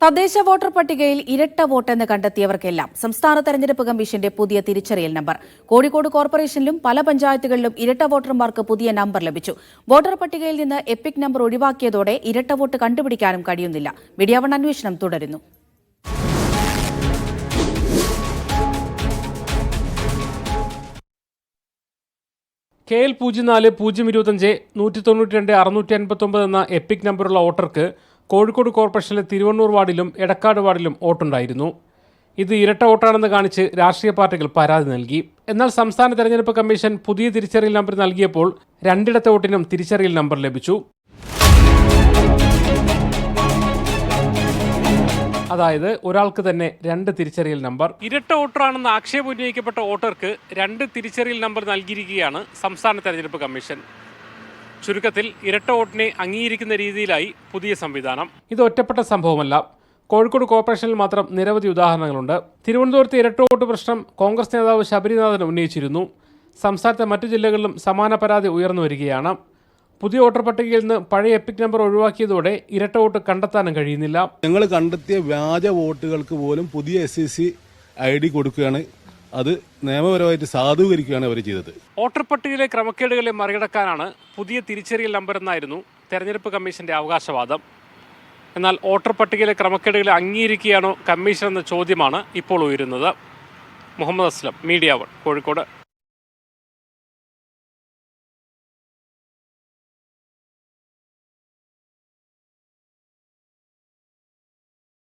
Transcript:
തദ്ദേശ വോട്ടർ പട്ടികയിൽ ഇരട്ട വോട്ടെന്ന് കണ്ടെത്തിയവർക്കെല്ലാം സംസ്ഥാന തെരഞ്ഞെടുപ്പ് കമ്മീഷന്റെ പുതിയ തിരിച്ചറിയൽ നമ്പർ. കോഴിക്കോട് കോർപ്പറേഷനിലും പല പഞ്ചായത്തുകളിലും ഇരട്ട വോട്ടർമാർക്ക് പുതിയ നമ്പർ ലഭിച്ചു. വോട്ടർ പട്ടികയിൽ നിന്ന് എപ്പിക് നമ്പർ ഒഴിവാക്കിയതോടെ ഇരട്ട വോട്ട് കണ്ടുപിടിക്കാനും കഴിയുന്നില്ല. മീഡിയ വൺ അന്വേഷണം തുടരുന്നു. KL 04-025 192 659 എന്ന എപ്പിക് നമ്പറുള്ള വോട്ടർക്ക് കോഴിക്കോട് കോർപ്പറേഷനിലെ തിരുവണ്ണൂർ വാർഡിലും എടക്കാട് വാർഡിലും വോട്ടുണ്ടായിരുന്നു. ഇത് ഇരട്ട വോട്ടാണെന്ന് കാണിച്ച് രാഷ്ട്രീയ പാർട്ടികൾ പരാതി നൽകി. എന്നാൽ സംസ്ഥാന തെരഞ്ഞെടുപ്പ് കമ്മീഷൻ പുതിയ തിരിച്ചറിയൽ നമ്പർ നൽകിയപ്പോൾ രണ്ടിടത്തെ വോട്ടിനും തിരിച്ചറിയൽ നമ്പർ ലഭിച്ചു. അതായത് ഒരാൾക്ക് തന്നെ രണ്ട് തിരിച്ചറിയൽ നമ്പർ. ഇരട്ട വോട്ടറാണെന്ന് ആക്ഷേപം ഉന്നയിക്കപ്പെട്ട വോട്ടർക്ക് രണ്ട് തിരിച്ചറിയൽ നമ്പർ നൽകിയിരിക്കുകയാണ് സംസ്ഥാന തെരഞ്ഞെടുപ്പ് കമ്മീഷൻ. ചുരുക്കത്തിൽ ഇരട്ട വോട്ടിനെ അംഗീകരിക്കുന്ന രീതിയിലായി പുതിയ സംവിധാനം. ഇത് ഒറ്റപ്പെട്ട സംഭവമല്ല. കോഴിക്കോട് കോർപ്പറേഷനിൽ മാത്രം നിരവധി ഉദാഹരണങ്ങളുണ്ട്. തിരുവനന്തപുരത്ത് ഇരട്ട വോട്ട് പ്രശ്നം കോൺഗ്രസ് നേതാവ് ശബരിനാഥൻ ഉന്നയിച്ചിരുന്നു. സംസ്ഥാനത്തെ മറ്റു ജില്ലകളിലും സമാന പരാതി ഉയർന്നു വരികയാണ്. പുതിയ വോട്ടർ പട്ടികയിൽ നിന്ന് പഴയ എപ്പിക് നമ്പർ ഒഴിവാക്കിയതോടെ ഇരട്ട വോട്ട് കണ്ടെത്താനും കഴിയുന്നില്ല. ഞങ്ങൾ കണ്ടെത്തിയ വ്യാജ വോട്ടുകൾക്ക് പോലും പുതിയ SCC ID കൊടുക്കുകയാണ്. അത് നിയമപരമായിട്ട് സാധൂകരിക്കുകയാണ് അവർ ചെയ്തത്. വോട്ടർ പട്ടികയിലെ ക്രമക്കേടുകളെ മറികടക്കാനാണ് പുതിയ തിരിച്ചറിയൽ നമ്പർ എന്നായിരുന്നു തെരഞ്ഞെടുപ്പ് കമ്മീഷന്റെ അവകാശവാദം. എന്നാൽ വോട്ടർ പട്ടികയിലെ ക്രമക്കേടുകളെ അംഗീകരിക്കുകയാണോ കമ്മീഷൻ എന്ന ചോദ്യമാണ് ഇപ്പോൾ ഉയരുന്നത്. Muhammad Aslam, media one, Kozhikode.